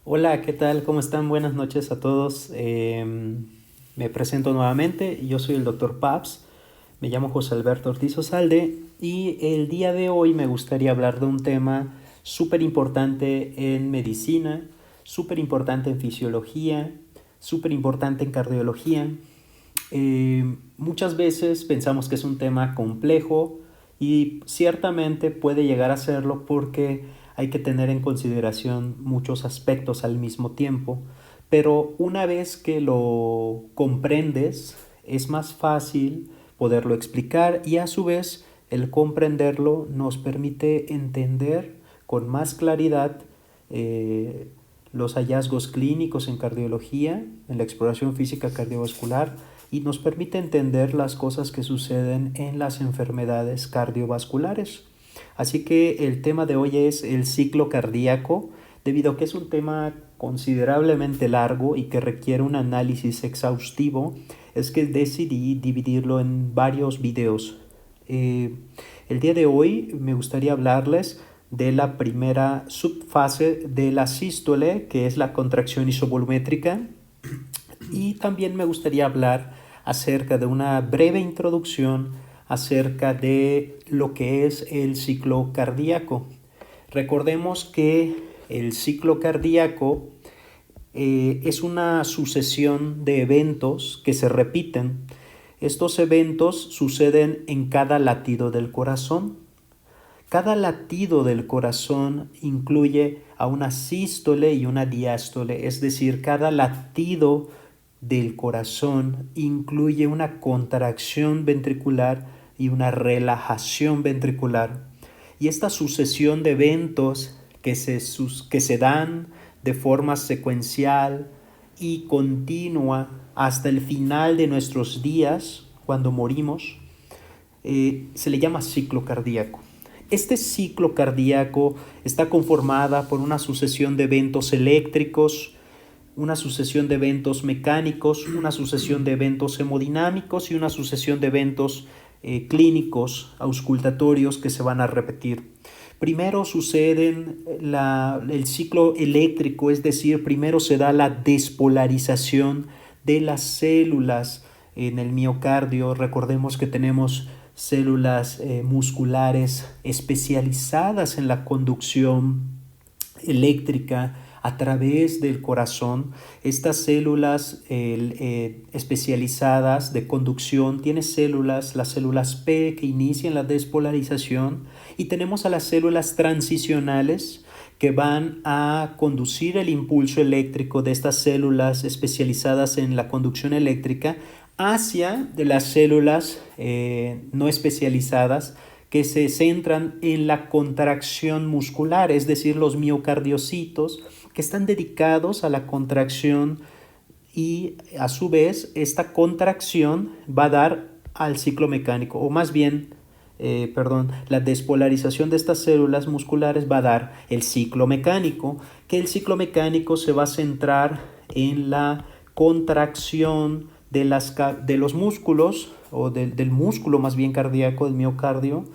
Hola, ¿qué tal? ¿Cómo están? Buenas noches a todos. Me presento nuevamente. Yo soy el doctor Paps. Me llamo José Alberto Ortiz Osalde y el día de hoy me gustaría hablar de un tema súper importante en medicina, súper importante en fisiología, súper importante en cardiología. Muchas veces pensamos que es un tema complejo y ciertamente puede llegar a serlo porque hay que tener en consideración muchos aspectos al mismo tiempo, pero una vez que lo comprendes es más fácil poderlo explicar y a su vez el comprenderlo nos permite entender con más claridad eh, los hallazgos clínicos en cardiología, en la exploración física cardiovascular y nos permite entender las cosas que suceden en las enfermedades cardiovasculares. Así que el tema de hoy es el ciclo cardíaco, debido a que es un tema considerablemente largo y que requiere un análisis exhaustivo, es que decidí dividirlo en varios videos. Eh, el día de hoy me gustaría hablarles de la primera subfase de la sístole, que es la contracción isovolumétrica, y también me gustaría hablar acerca de una breve introducción acerca de lo que es el ciclo cardíaco. Recordemos que el ciclo cardíaco es una sucesión de eventos que se repiten. Estos eventos suceden en cada latido del corazón. Cada latido del corazón incluye a una sístole y una diástole, es decir, cada latido del corazón incluye una contracción ventricular y una relajación ventricular. Y esta sucesión de eventos que se dan de forma secuencial y continua hasta el final de nuestros días, cuando morimos, se le llama ciclo cardíaco. Este ciclo cardíaco está conformada por una sucesión de eventos eléctricos, una sucesión de eventos mecánicos, una sucesión de eventos hemodinámicos y una sucesión de eventos clínicos, auscultatorios que se van a repetir. Primero suceden el ciclo eléctrico, es decir, primero se da la despolarización de las células en el miocardio. Recordemos que tenemos células musculares especializadas en la conducción eléctrica a través del corazón. Estas células especializadas de conducción tienen las células P que inician la despolarización y tenemos a las células transicionales que van a conducir el impulso eléctrico de estas células especializadas en la conducción eléctrica hacia de las células no especializadas que se centran en la contracción muscular, es decir, los miocardiocitos que están dedicados a la contracción y a su vez esta contracción va a dar al ciclo mecánico, o más bien, la despolarización de estas células musculares va a dar el ciclo mecánico, que el ciclo mecánico se va a centrar en la contracción de los músculos o del músculo más bien cardíaco, del miocardio,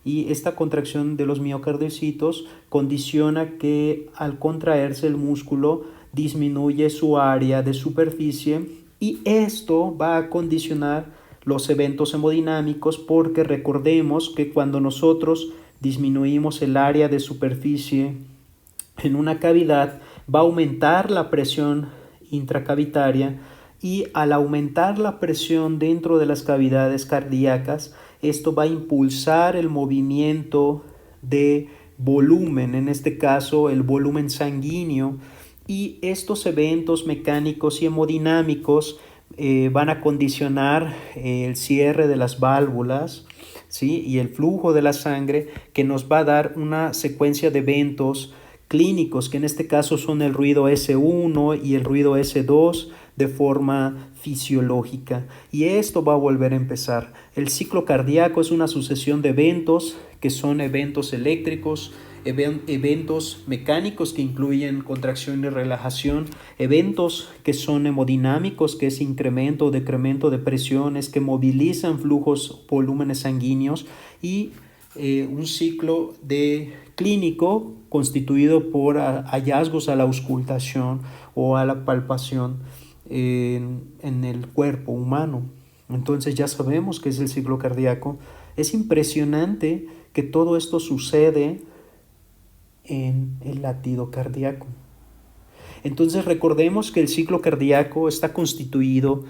y esta contracción de los miocardiocitos condiciona que al contraerse el músculo disminuye su área de superficie y esto va a condicionar los eventos hemodinámicos porque recordemos que cuando nosotros disminuimos el área de superficie en una cavidad va a aumentar la presión intracavitaria y al aumentar la presión dentro de las cavidades cardíacas, esto va a impulsar el movimiento de volumen, en este caso el volumen sanguíneo, y estos eventos mecánicos y hemodinámicos van a condicionar el cierre de las válvulas, ¿sí? Y el flujo de la sangre que nos va a dar una secuencia de eventos clínicos, que en este caso son el ruido S1 y el ruido S2 de forma fisiológica. Y esto va a volver a empezar. El ciclo cardíaco es una sucesión de eventos que son eventos eléctricos, eventos mecánicos que incluyen contracción y relajación, eventos que son hemodinámicos, que es incremento o decremento de presiones, que movilizan flujos, volúmenes sanguíneos, y un ciclo de clínico constituido por hallazgos a la auscultación o a la palpación en el cuerpo humano. Entonces ya sabemos qué es el ciclo cardíaco. Es impresionante que todo esto sucede en el latido cardíaco. Entonces recordemos que el ciclo cardíaco está constituido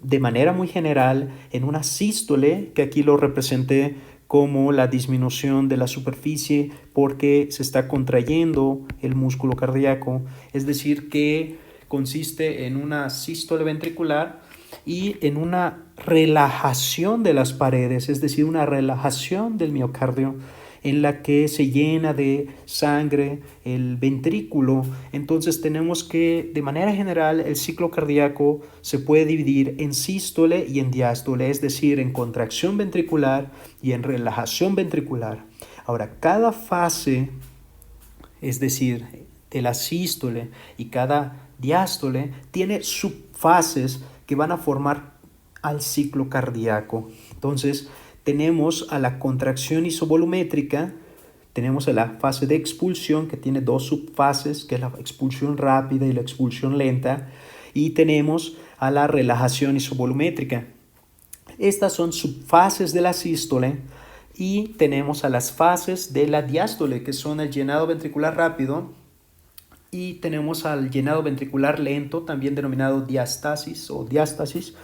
de manera muy general en una sístole, que aquí lo representé como la disminución de la superficie porque se está contrayendo el músculo cardíaco, es decir, que consiste en una sístole ventricular y en una relajación de las paredes, es decir, una relajación del miocardio en la que se llena de sangre el ventrículo. Entonces tenemos que, de manera general, el ciclo cardíaco se puede dividir en sístole y en diástole, es decir, en contracción ventricular y en relajación ventricular. Ahora, cada fase, es decir, de la sístole y cada diástole, tiene subfases que van a formar al ciclo cardíaco. Entonces, tenemos a la contracción isovolumétrica, tenemos a la fase de expulsión que tiene dos subfases, que es la expulsión rápida y la expulsión lenta, y tenemos a la relajación isovolumétrica. Estas son subfases de la sístole y tenemos a las fases de la diástole, que son el llenado ventricular rápido, y tenemos al llenado ventricular lento, también denominado diástasis o diástasis,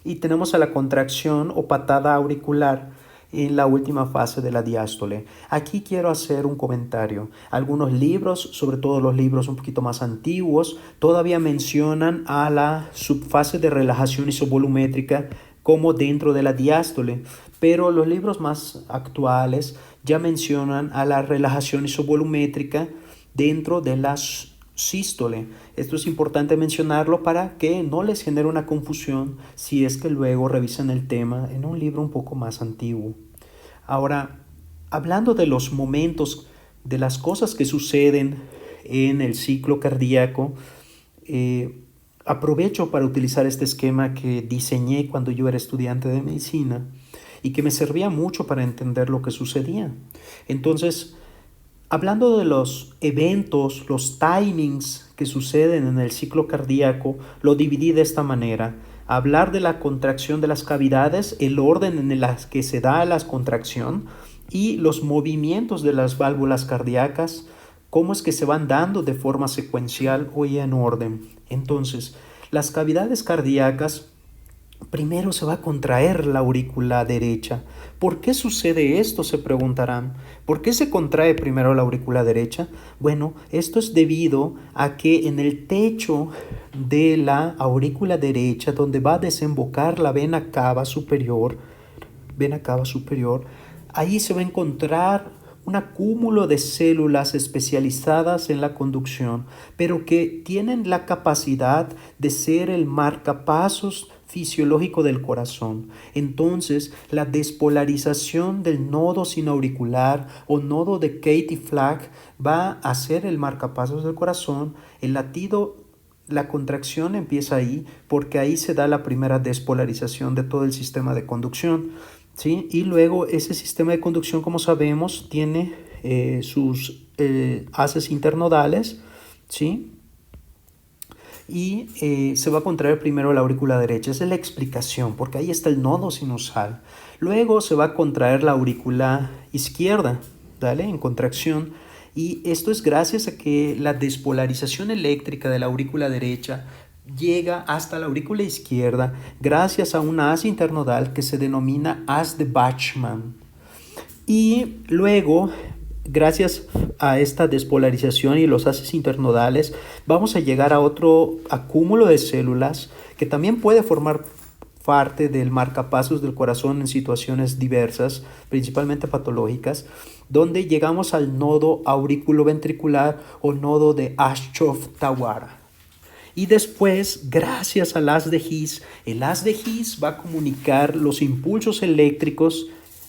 y tenemos a la contracción o patada auricular en la última fase de la diástole. Aquí quiero hacer un comentario. Algunos libros, sobre todo los libros un poquito más antiguos, todavía mencionan a la subfase de relajación isovolumétrica como dentro de la diástole, pero los libros más actuales ya mencionan a la relajación isovolumétrica dentro de las sístole. Esto es importante mencionarlo para que no les genere una confusión si es que luego revisan el tema en un libro un poco más antiguo. Ahora, hablando de los momentos, de las cosas que suceden en el ciclo cardíaco, aprovecho para utilizar este esquema que diseñé cuando yo era estudiante de medicina y que me servía mucho para entender lo que sucedía. Entonces, hablando de los eventos, los timings que suceden en el ciclo cardíaco, lo dividí de esta manera. Hablar de la contracción de las cavidades, el orden en el que se da la contracción y los movimientos de las válvulas cardíacas, cómo es que se van dando de forma secuencial o en orden. Entonces, las cavidades cardíacas, primero se va a contraer la aurícula derecha. ¿Por qué sucede esto?, se preguntarán. ¿Por qué se contrae primero la aurícula derecha? Bueno, esto es debido a que en el techo de la aurícula derecha, donde va a desembocar la vena cava superior, ahí se va a encontrar un acúmulo de células especializadas en la conducción, pero que tienen la capacidad de ser el marcapasos fisiológico del corazón. Entonces, la despolarización del nodo sinoauricular o nodo de Katy-Flack va a ser el marcapasos del corazón. El latido, la contracción empieza ahí porque ahí se da la primera despolarización de todo el sistema de conducción, ¿sí? Y luego ese sistema de conducción, como sabemos, tiene sus haces internodales, ¿sí? Y se va a contraer primero la aurícula derecha. Esa es la explicación, porque ahí está el nodo sinusal. Luego se va a contraer la aurícula izquierda, ¿vale?, en contracción. Y esto es gracias a que la despolarización eléctrica de la aurícula derecha llega hasta la aurícula izquierda gracias a un haz internodal que se denomina haz de Bachmann. Y luego, gracias a esta despolarización y los haces internodales, vamos a llegar a otro acúmulo de células que también puede formar parte del marcapasos del corazón en situaciones diversas, principalmente patológicas, donde llegamos al nodo auriculoventricular o nodo de Ashcroft-Tawara. Y después, gracias al haz de His, el haz de His va a comunicar los impulsos eléctricos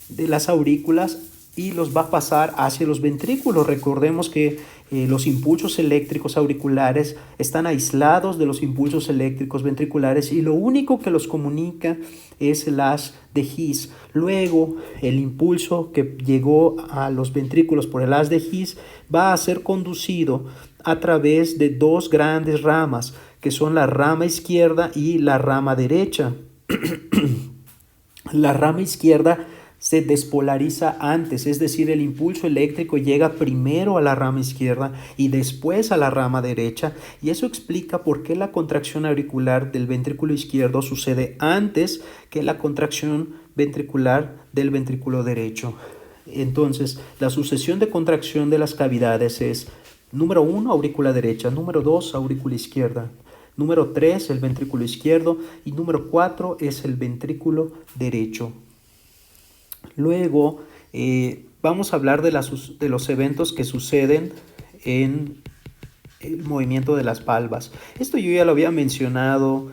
de las aurículas y los va a pasar hacia los ventrículos. Recordemos que los impulsos eléctricos auriculares están aislados de los impulsos eléctricos ventriculares y lo único que los comunica es el haz de His. Luego, el impulso que llegó a los ventrículos por el haz de His va a ser conducido a través de dos grandes ramas, que son la rama izquierda y la rama derecha. La rama izquierda se despolariza antes, es decir, el impulso eléctrico llega primero a la rama izquierda y después a la rama derecha, y eso explica por qué la contracción auricular del ventrículo izquierdo sucede antes que la contracción ventricular del ventrículo derecho. Entonces, la sucesión de contracción de las cavidades es: número 1, aurícula derecha; número 2, aurícula izquierda; número 3, el ventrículo izquierdo; y número 4 es el ventrículo derecho. Luego vamos a hablar de los eventos que suceden en el movimiento de las valvas. Esto yo ya lo había mencionado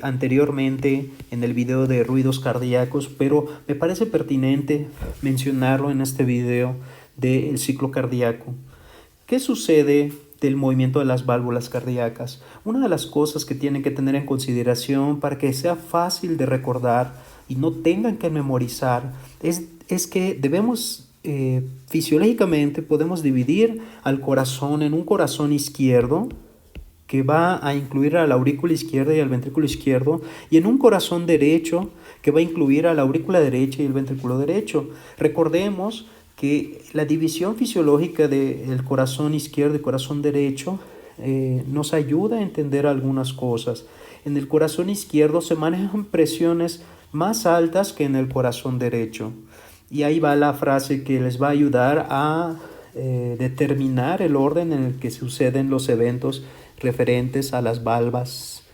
anteriormente en el video de ruidos cardíacos, pero me parece pertinente mencionarlo en este video del ciclo cardíaco. ¿Qué sucede del movimiento de las válvulas cardíacas? Una de las cosas que tienen que tener en consideración para que sea fácil de recordar y no tengan que memorizar es que debemos, fisiológicamente podemos dividir al corazón en un corazón izquierdo, que va a incluir a la aurícula izquierda y al ventrículo izquierdo, y en un corazón derecho, que va a incluir a la aurícula derecha y el ventrículo derecho. Recordemos que la división fisiológica del corazón izquierdo y corazón derecho nos ayuda a entender algunas cosas. En el corazón izquierdo se manejan presiones más altas que en el corazón derecho. Y ahí va la frase que les va a ayudar a determinar el orden en el que suceden los eventos referentes a las válvulas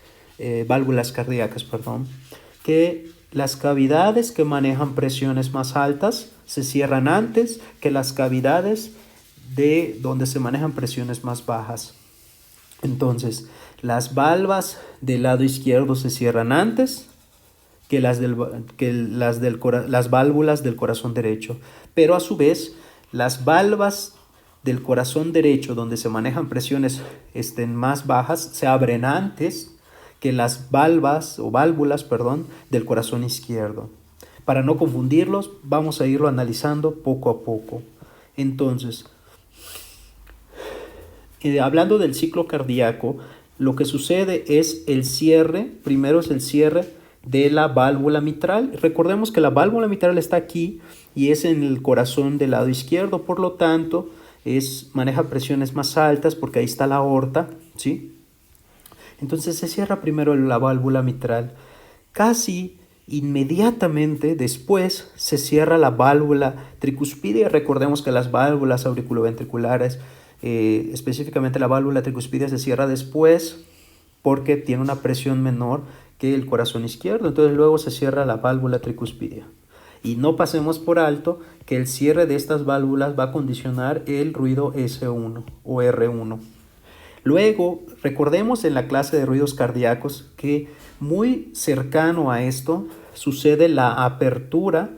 cardíacas, que las cavidades que manejan presiones más altas se cierran antes que las cavidades de donde se manejan presiones más bajas. Entonces, las valvas del lado izquierdo se cierran antes que las válvulas del corazón derecho. Pero a su vez, las valvas del corazón derecho, donde se manejan presiones más bajas, se abren antes que las válvulas del corazón izquierdo. Para no confundirlos, vamos a irlo analizando poco a poco. Entonces, hablando del ciclo cardíaco, lo que sucede es el cierre. Primero es el cierre de la válvula mitral. Recordemos que la válvula mitral está aquí y es en el corazón del lado izquierdo, por lo tanto maneja presiones más altas porque ahí está la aorta, ¿sí? Entonces se cierra primero la válvula mitral. Casi inmediatamente después se cierra la válvula tricuspidia. Recordemos que las válvulas auriculoventriculares, específicamente la válvula tricuspidia, se cierra después porque tiene una presión menor que el corazón izquierdo. Entonces luego se cierra la válvula tricuspidia. Y no pasemos por alto que el cierre de estas válvulas va a condicionar el ruido S1 o R1. Luego, recordemos en la clase de ruidos cardíacos que muy cercano a esto sucede la apertura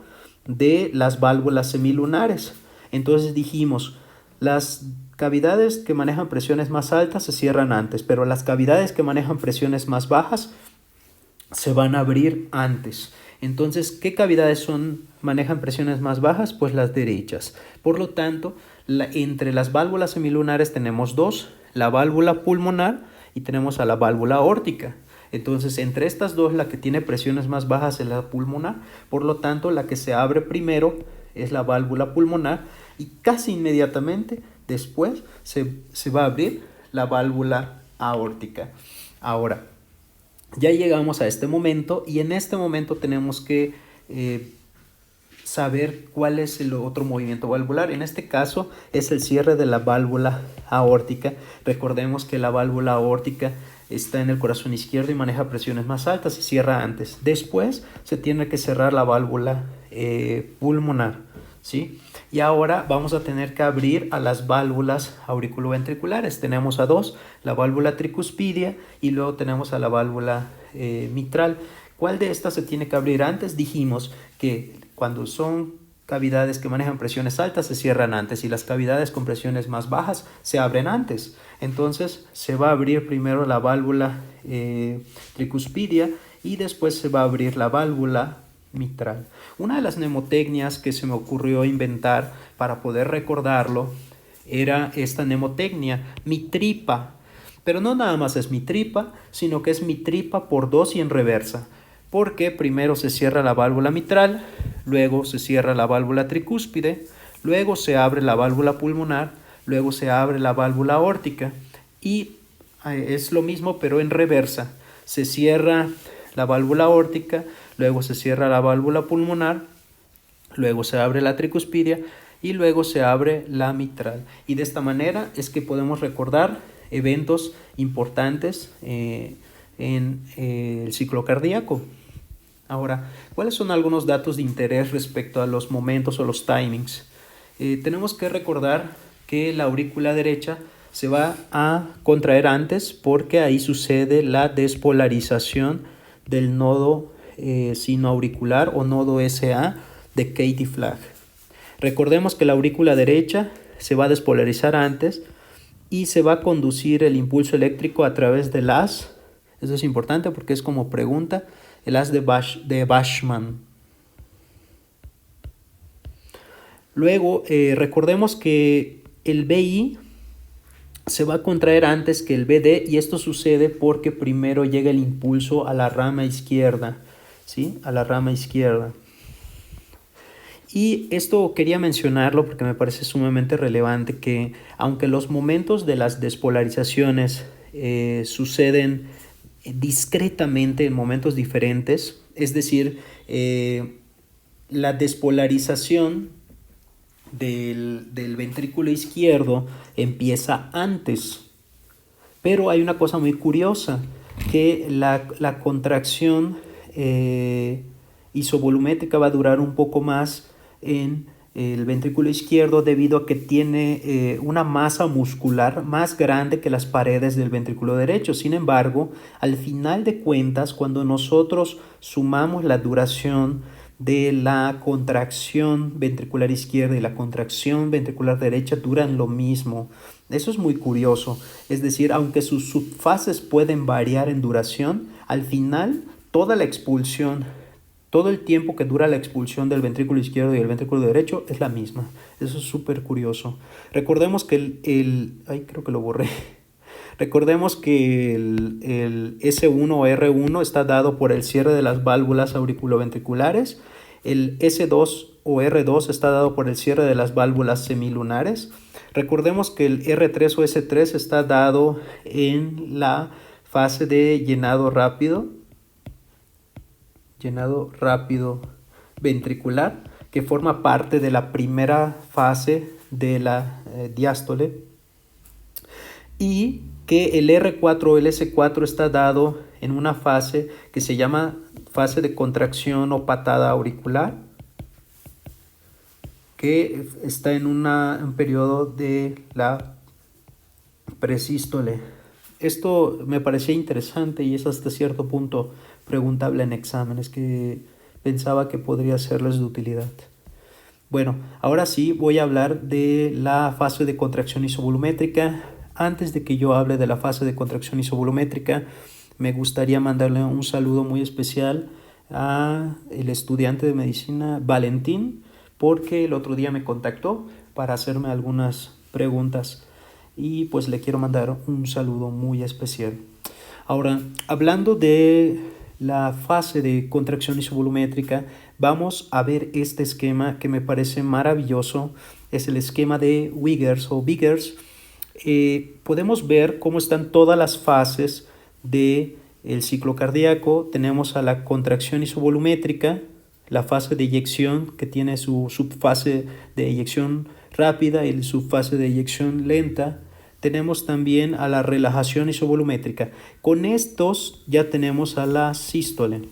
de las válvulas semilunares. Entonces dijimos, las cavidades que manejan presiones más altas se cierran antes, pero las cavidades que manejan presiones más bajas se van a abrir antes. Entonces, ¿qué cavidades manejan presiones más bajas? Pues las derechas. Por lo tanto, entre las válvulas semilunares tenemos dos, la válvula pulmonar y tenemos a la válvula aórtica. Entonces, entre estas dos, la que tiene presiones más bajas es la pulmonar. Por lo tanto, la que se abre primero es la válvula pulmonar y casi inmediatamente después se va a abrir la válvula aórtica. Ahora, ya llegamos a este momento y en este momento tenemos que saber cuál es el otro movimiento valvular. En este caso es el cierre de la válvula aórtica. Recordemos que la válvula aórtica está en el corazón izquierdo y maneja presiones más altas, se cierra antes. Después se tiene que cerrar la válvula pulmonar, ¿sí? Y ahora vamos a tener que abrir a las válvulas auriculoventriculares. Tenemos a dos, la válvula tricuspidia y luego tenemos a la válvula mitral. ¿Cuál de estas se tiene que abrir antes? Dijimos que cuando son cavidades que manejan presiones altas se cierran antes y las cavidades con presiones más bajas se abren antes. Entonces se va a abrir primero la válvula tricuspidia y después se va a abrir la válvula mitral. Una de las mnemotecnias que se me ocurrió inventar para poder recordarlo era esta mnemotecnia, mi tripa. Pero no nada más es mi tripa, sino que es mi tripa por 2 y en reversa. Porque primero se cierra la válvula mitral, luego se cierra la válvula tricúspide, luego se abre la válvula pulmonar, luego se abre la válvula aórtica y es lo mismo pero en reversa. Se cierra la válvula aórtica, luego se cierra la válvula pulmonar, luego se abre la tricuspidia y luego se abre la mitral. Y de esta manera es que podemos recordar eventos importantes en el ciclo cardíaco. Ahora, ¿cuáles son algunos datos de interés respecto a los momentos o los timings? Tenemos que recordar que la aurícula derecha se va a contraer antes porque ahí sucede la despolarización del nodo sinoauricular o nodo SA de Katie Flagg. Recordemos que la aurícula derecha se va a despolarizar antes y se va a conducir el impulso eléctrico a través del haz. Eso es importante porque es como pregunta, el haz de Bashman. Luego, recordemos que el BI se va a contraer antes que el BD y esto sucede porque primero llega el impulso a la rama izquierda, ¿sí? A la rama izquierda. Y esto quería mencionarlo porque me parece sumamente relevante que aunque los momentos de las despolarizaciones suceden discretamente en momentos diferentes, es decir, la despolarización del ventrículo izquierdo empieza antes, pero hay una cosa muy curiosa, que la contracción isovolumétrica va a durar un poco más en el ventrículo izquierdo debido a que tiene una masa muscular más grande que las paredes del ventrículo derecho. Sin embargo, al final de cuentas, cuando nosotros sumamos la duración de la contracción ventricular izquierda y la contracción ventricular derecha, duran lo mismo. Eso es muy curioso. Es decir, aunque sus subfases pueden variar en duración, al final toda la expulsión, todo el tiempo que dura la expulsión del ventrículo izquierdo y el ventrículo derecho es la misma. Eso es súper curioso. Recordemos que creo que lo borré. Recordemos que el S1 o R1 está dado por el cierre de las válvulas auriculoventriculares. El S2 o R2 está dado por el cierre de las válvulas semilunares. Recordemos que el R3 o S3 está dado en la fase de llenado rápido ventricular, que forma parte de la primera fase de la diástole, y que el R4 o el S4 está dado en una fase que se llama fase de contracción o patada auricular, que está en un periodo de la presístole. Esto me parecía interesante y es hasta cierto punto preguntable en exámenes, que pensaba que podría serles de utilidad. Bueno, ahora sí voy a hablar de la fase de contracción isovolumétrica. Antes de que yo hable de la fase de contracción isovolumétrica, me gustaría mandarle un saludo muy especial a el estudiante de medicina Valentín, porque el otro día me contactó para hacerme algunas preguntas y pues le quiero mandar un saludo muy especial. Ahora, hablando de la fase de contracción isovolumétrica, vamos a ver este esquema que me parece maravilloso. Es el esquema de Wiggers o Biggers. Podemos ver cómo están todas las fases del ciclo cardíaco. Tenemos a la contracción isovolumétrica, la fase de eyección que tiene su subfase de eyección rápida y su fase de eyección lenta. Tenemos también a la relajación isovolumétrica. Con estos ya tenemos a la sístole,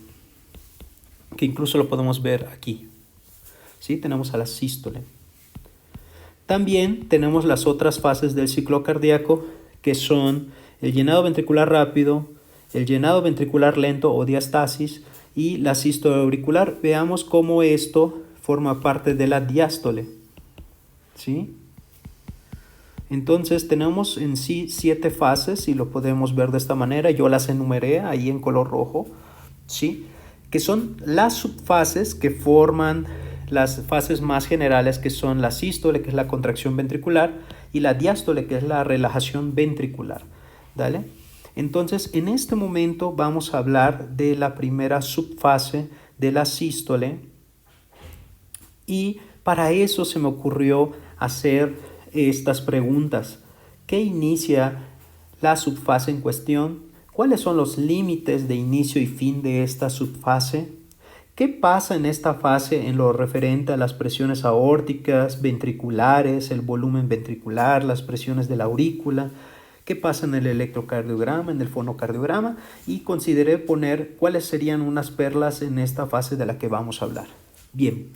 que incluso lo podemos ver aquí. ¿Sí? Tenemos a la sístole. También tenemos las otras fases del ciclo cardíaco, que son el llenado ventricular rápido, el llenado ventricular lento o diastasis y la sístole auricular. Veamos cómo esto forma parte de la diástole, ¿sí? Entonces tenemos en sí 7 fases y lo podemos ver de esta manera. Yo las enumeré ahí en color rojo, ¿sí? Que son las subfases que forman las fases más generales, que son la sístole, que es la contracción ventricular, y la diástole, que es la relajación ventricular. ¿Dale? Entonces, en este momento vamos a hablar de la primera subfase de la sístole, y para eso se me ocurrió hacer estas preguntas. ¿Qué inicia la subfase en cuestión? ¿Cuáles son los límites de inicio y fin de esta subfase? ¿Qué pasa en esta fase en lo referente a las presiones aórticas, ventriculares, el volumen ventricular, las presiones de la aurícula? ¿Qué pasa en el electrocardiograma, en el fonocardiograma? Y consideré poner cuáles serían unas perlas en esta fase de la que vamos a hablar. Bien,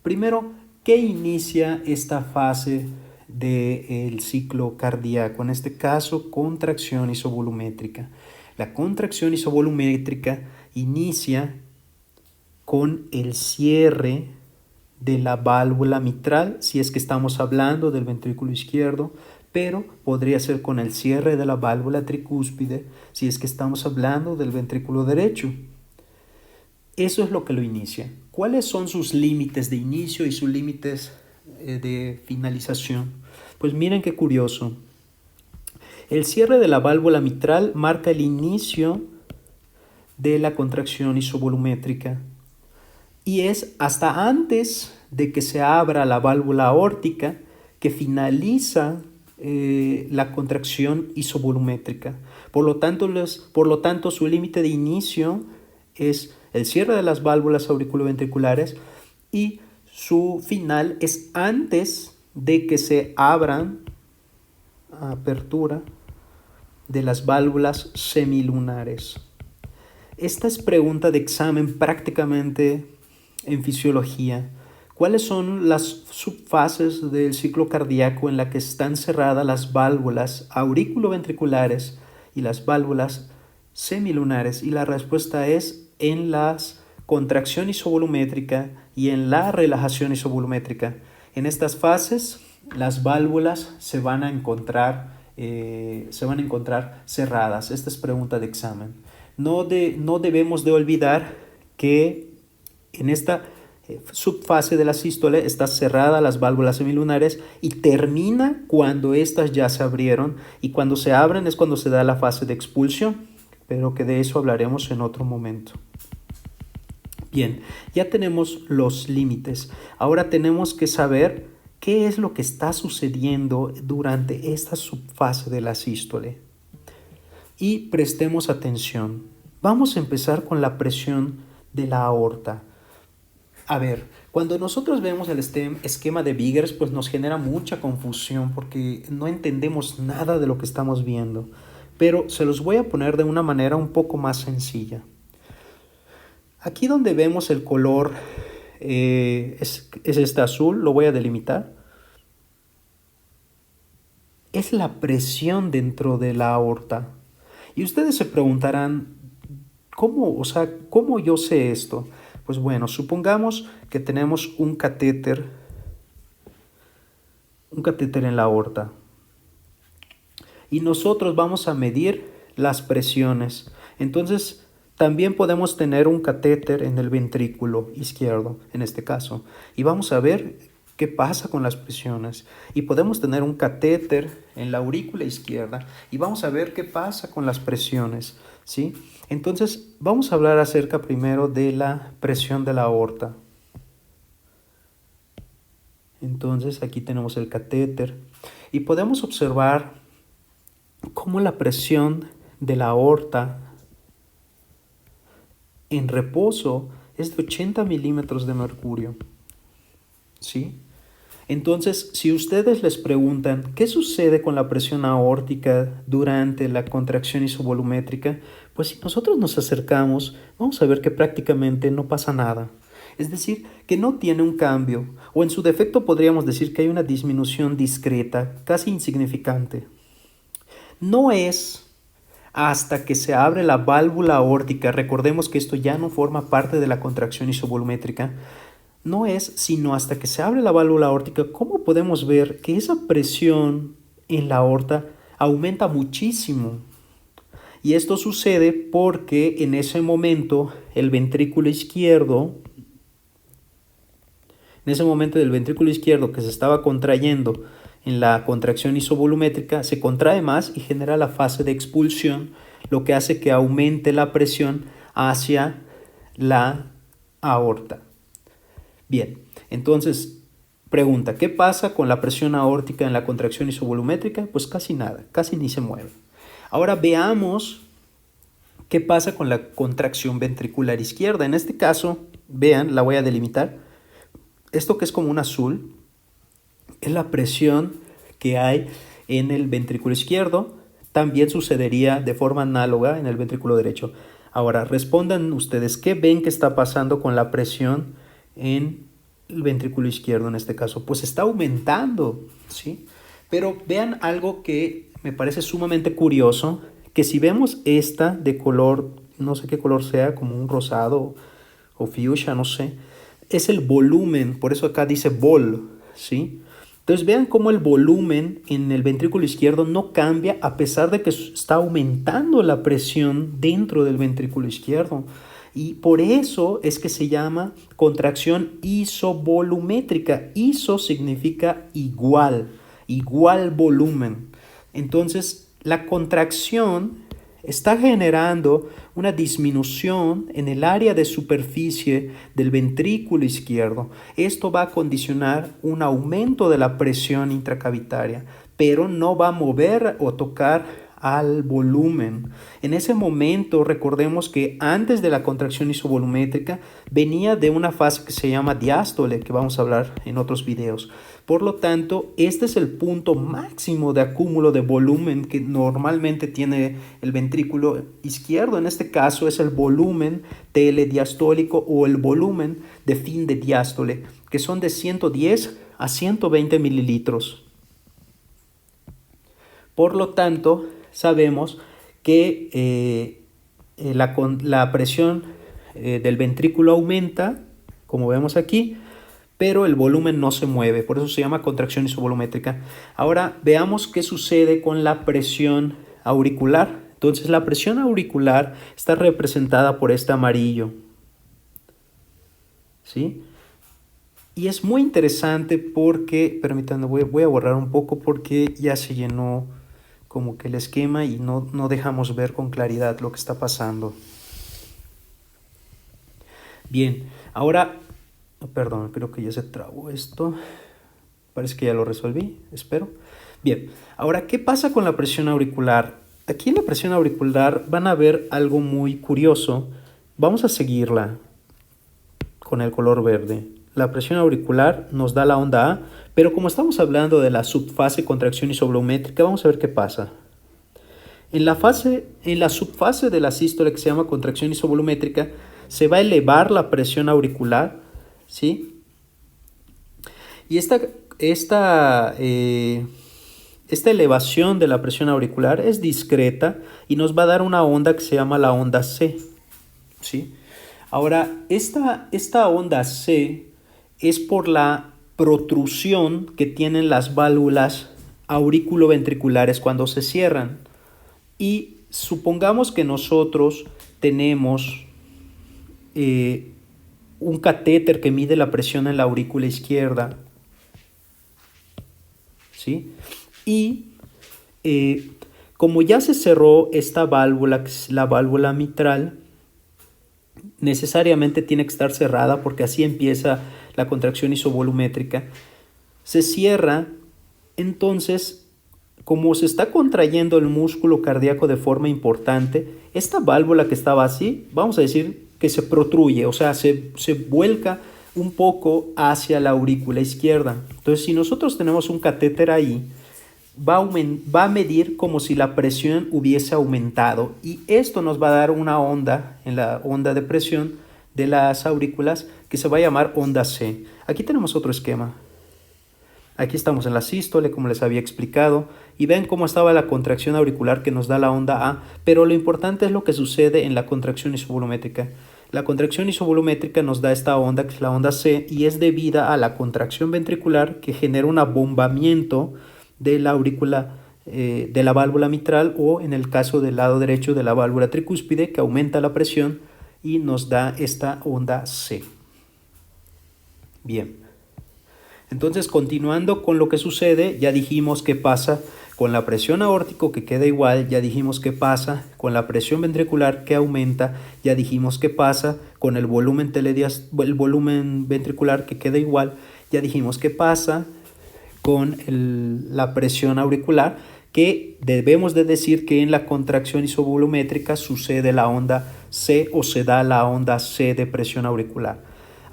primero, ¿qué inicia esta fase del ciclo cardíaco? En este caso, contracción isovolumétrica. La contracción isovolumétrica inicia con el cierre de la válvula mitral, si es que estamos hablando del ventrículo izquierdo, pero podría ser con el cierre de la válvula tricúspide, si es que estamos hablando del ventrículo derecho. Eso es lo que lo inicia. ¿Cuáles son sus límites de inicio y sus límites de finalización? Pues miren qué curioso. El cierre de la válvula mitral marca el inicio de la contracción isovolumétrica y es hasta antes de que se abra la válvula aórtica que finaliza la contracción isovolumétrica. Por lo tanto, su límite de inicio es el cierre de las válvulas auriculoventriculares y su final es antes de que se abran, apertura de las válvulas semilunares. Esta es pregunta de examen prácticamente en fisiología. ¿Cuáles son las subfases del ciclo cardíaco en la que están cerradas las válvulas auriculoventriculares y las válvulas semilunares? Y la respuesta es en la contracción isovolumétrica y en la relajación isovolumétrica. En estas fases, las válvulas se van a encontrar cerradas. Esta es pregunta de examen. No debemos de olvidar que en esta subfase de la sístole está cerrada las válvulas semilunares y termina cuando estas ya se abrieron, y cuando se abren es cuando se da la fase de expulsión, pero que de eso hablaremos en otro momento. Bien, ya tenemos los límites. Ahora tenemos que saber qué es lo que está sucediendo durante esta subfase de la sístole. Y prestemos atención. Vamos a empezar con la presión de la aorta. A ver, cuando nosotros vemos el esquema de Vickers, pues nos genera mucha confusión porque no entendemos nada de lo que estamos viendo. Pero se los voy a poner de una manera un poco más sencilla. Aquí donde vemos el color es este azul, lo voy a delimitar. Es la presión dentro de la aorta. Y ustedes se preguntarán, ¿cómo yo sé esto? Pues bueno, supongamos que tenemos un catéter en la aorta. Y nosotros vamos a medir las presiones. Entonces, también podemos tener un catéter en el ventrículo izquierdo, en este caso. Y vamos a ver qué pasa con las presiones. Y podemos tener un catéter en la aurícula izquierda y vamos a ver qué pasa con las presiones, ¿sí? Entonces, vamos a hablar acerca primero de la presión de la aorta. Entonces, aquí tenemos el catéter y podemos observar cómo la presión de la aorta en reposo es de 80 milímetros de mercurio, ¿sí? Entonces, si ustedes les preguntan qué sucede con la presión aórtica durante la contracción isovolumétrica, pues si nosotros nos acercamos, vamos a ver que prácticamente no pasa nada. Es decir, que no tiene un cambio, o en su defecto podríamos decir que hay una disminución discreta, casi insignificante. No es hasta que se abre la válvula aórtica, recordemos que esto ya no forma parte de la contracción isovolumétrica, no es sino hasta que se abre la válvula aórtica, cómo podemos ver que esa presión en la aorta aumenta muchísimo. Y esto sucede porque en ese momento el ventrículo izquierdo, en ese momento del ventrículo izquierdo que se estaba contrayendo en la contracción isovolumétrica, se contrae más y genera la fase de expulsión, lo que hace que aumente la presión hacia la aorta. Bien, entonces, pregunta, ¿qué pasa con la presión aórtica en la contracción isovolumétrica? Pues casi nada, casi ni se mueve. Ahora veamos qué pasa con la contracción ventricular izquierda. En este caso, vean, la voy a delimitar. Esto que es como un azul es la presión que hay en el ventrículo izquierdo. También sucedería de forma análoga en el ventrículo derecho. Ahora, respondan ustedes, ¿qué ven que está pasando con la presión en el ventrículo izquierdo en este caso? Pues está aumentando, ¿sí? Pero vean algo que me parece sumamente curioso, que si vemos esta de color, no sé qué color sea, como un rosado o fuchsia, no sé, es el volumen, por eso acá dice vol, ¿sí? Entonces vean cómo el volumen en el ventrículo izquierdo no cambia a pesar de que está aumentando la presión dentro del ventrículo izquierdo. Y por eso es que se llama contracción isovolumétrica. Iso significa igual, igual volumen. Entonces la contracción está generando una disminución en el área de superficie del ventrículo izquierdo. Esto va a condicionar un aumento de la presión intracavitaria, pero no va a mover o tocar al volumen. En ese momento, recordemos que antes de la contracción isovolumétrica venía de una fase que se llama diástole, que vamos a hablar en otros videos. Por lo tanto, este es el punto máximo de acúmulo de volumen que normalmente tiene el ventrículo izquierdo. En este caso es el volumen telediastólico o el volumen de fin de diástole, que son de 110 a 120 mililitros. Por lo tanto, sabemos que la presión del ventrículo aumenta, como vemos aquí, pero el volumen no se mueve, por eso se llama contracción isovolumétrica. Ahora veamos qué sucede con la presión auricular. Entonces la presión auricular está representada por este amarillo, ¿sí? Y es muy interesante porque, permítanme, voy a borrar un poco porque ya se llenó como que el esquema y no dejamos ver con claridad lo que está pasando. Bien, ahora, perdón, creo que ya se trabó esto. Parece que ya lo resolví, espero. Bien, ahora, ¿qué pasa con la presión auricular? Aquí en la presión auricular van a ver algo muy curioso. Vamos a seguirla con el color verde. La presión auricular nos da la onda A, pero como estamos hablando de la subfase contracción isovolumétrica, vamos a ver qué pasa. En la subfase de la sístole, que se llama contracción isovolumétrica, se va a elevar la presión auricular, ¿sí? Y esta elevación de la presión auricular es discreta y nos va a dar una onda que se llama la onda C, ¿sí? Ahora, esta onda C es por la protrusión que tienen las válvulas auriculoventriculares cuando se cierran. Y supongamos que nosotros tenemos un catéter que mide la presión en la aurícula izquierda, ¿sí? Y como ya se cerró esta válvula, que es la válvula mitral, necesariamente tiene que estar cerrada porque así empieza la contracción isovolumétrica. Se cierra, entonces, como se está contrayendo el músculo cardíaco de forma importante, esta válvula que estaba así, vamos a decir que se protruye, o sea, se vuelca un poco hacia la aurícula izquierda. Entonces, si nosotros tenemos un catéter ahí, va a medir como si la presión hubiese aumentado y esto nos va a dar una onda en la onda de presión de las aurículas que se va a llamar onda C. Aquí tenemos otro esquema. Aquí estamos en la sístole, como les había explicado, y ven cómo estaba la contracción auricular que nos da la onda A, pero lo importante es lo que sucede en la contracción isovolumétrica. La contracción isovolumétrica nos da esta onda, que es la onda C, y es debida a la contracción ventricular que genera un abombamiento de la aurícula, de la válvula mitral, o en el caso del lado derecho de la válvula tricúspide, que aumenta la presión y nos da esta onda C. Bien, entonces continuando con lo que sucede, ya dijimos qué pasa con la presión aórtica, que queda igual, ya dijimos qué pasa con la presión ventricular, que aumenta, ya dijimos qué pasa con el volumen ventricular, que queda igual, ya dijimos qué pasa con la presión auricular, que debemos de decir que en la contracción isovolumétrica sucede la onda C, o se da la onda C de presión auricular.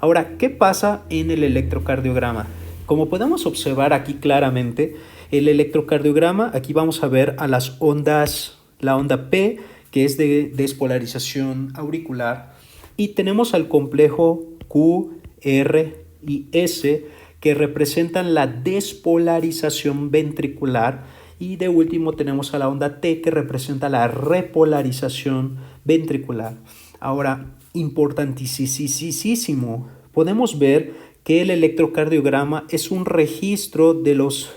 Ahora, ¿qué pasa en el electrocardiograma? Como podemos observar aquí claramente, el electrocardiograma, aquí vamos a ver a las ondas, la onda P, que es de despolarización auricular, y tenemos al complejo Q, R y S, que representan la despolarización ventricular, y de último tenemos a la onda T, que representa la repolarización ventricular. Ahora, importantísimo, podemos ver que el electrocardiograma es un registro de los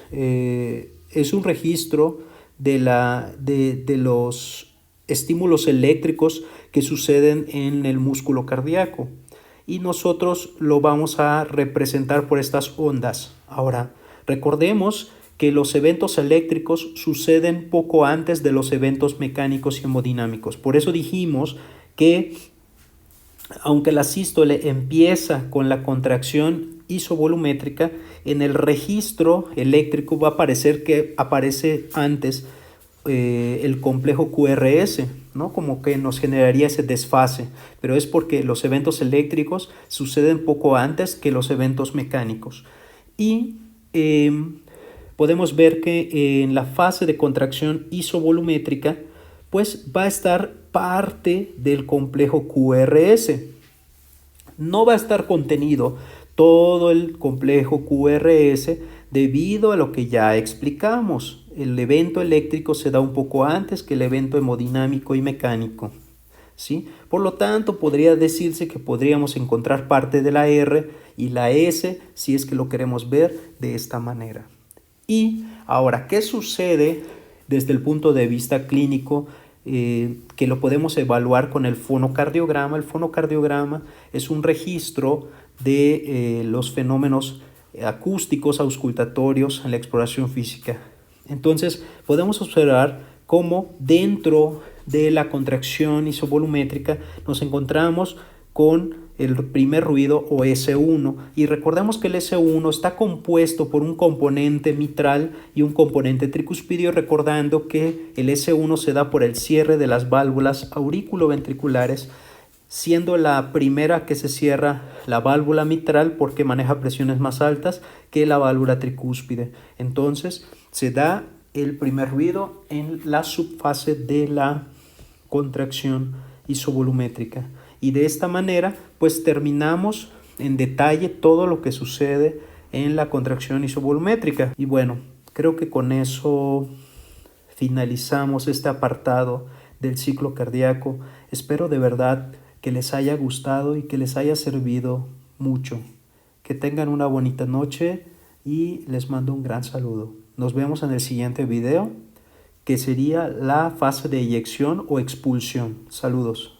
estímulos eléctricos que suceden en el músculo cardíaco, y nosotros lo vamos a representar por estas ondas. Ahora, recordemos que los eventos eléctricos suceden poco antes de los eventos mecánicos y hemodinámicos. Por eso dijimos que aunque la sístole empieza con la contracción isovolumétrica, en el registro eléctrico va a aparecer que aparece antes el complejo QRS, ¿no? Como que nos generaría ese desfase, pero es porque los eventos eléctricos suceden poco antes que los eventos mecánicos. Y podemos ver que en la fase de contracción isovolumétrica, pues va a estar parte del complejo QRS. No va a estar contenido todo el complejo QRS debido a lo que ya explicamos. El evento eléctrico se da un poco antes que el evento hemodinámico y mecánico, ¿sí? Por lo tanto, podría decirse que podríamos encontrar parte de la R y la S si es que lo queremos ver de esta manera. Y ahora, ¿qué sucede desde el punto de vista clínico? Que lo podemos evaluar con el fonocardiograma. El fonocardiograma es un registro de los fenómenos acústicos, auscultatorios en la exploración física. Entonces, podemos observar cómo dentro de la contracción isovolumétrica nos encontramos con el primer ruido, o S1, y recordemos que el S1 está compuesto por un componente mitral y un componente tricuspidio, recordando que el S1 se da por el cierre de las válvulas auriculoventriculares, siendo la primera que se cierra la válvula mitral porque maneja presiones más altas que la válvula tricúspide. Entonces se da el primer ruido en la subfase de la contracción isovolumétrica. Y de esta manera, pues terminamos en detalle todo lo que sucede en la contracción isovolumétrica. Y bueno, creo que con eso finalizamos este apartado del ciclo cardíaco. Espero de verdad que les haya gustado y que les haya servido mucho. Que tengan una bonita noche y les mando un gran saludo. Nos vemos en el siguiente video, que sería la fase de eyección o expulsión. Saludos.